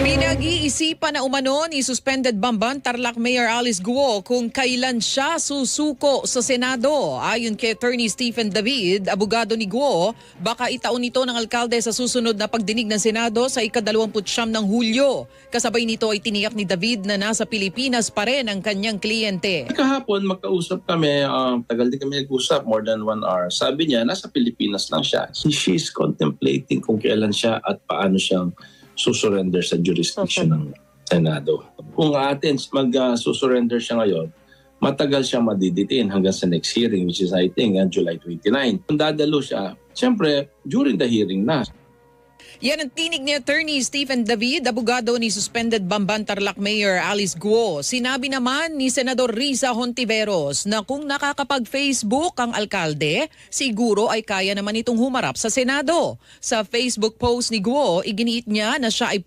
Pinag-iisipan na umano ni suspended Bamban Tarlac Mayor Alice Guo kung kailan siya susuko sa Senado. Ayon kay Attorney Stephen David, abogado ni Guo, baka itaon ito ng alkalde sa susunod na pagdinig ng Senado sa ika-29 ng Hulyo. Kasabay nito ay tiniyak ni David na nasa Pilipinas pa rin ang kanyang kliyente. Kahapon magkausap kami, tagal din kami nag-usap, more than 1 hour. Sabi niya, nasa Pilipinas lang siya. She's contemplating kung kailan siya at paano siyang susurrender sa jurisdiction ng Senado. Kung atin mag-susurrender siya ngayon, matagal siyang madidetain hanggang sa next hearing, which is I think July 29. Kung dadalo siya, siyempre during the hearing na. Yan ang tinig ni Attorney Stephen David, abogado ni suspended Bamban Tarlac Mayor Alice Guo. Sinabi naman ni Senador Risa Hontiveros na kung nakakapag-Facebook ang alkalde, siguro ay kaya naman itong humarap sa Senado. Sa Facebook post ni Guo, iginiit niya na siya ay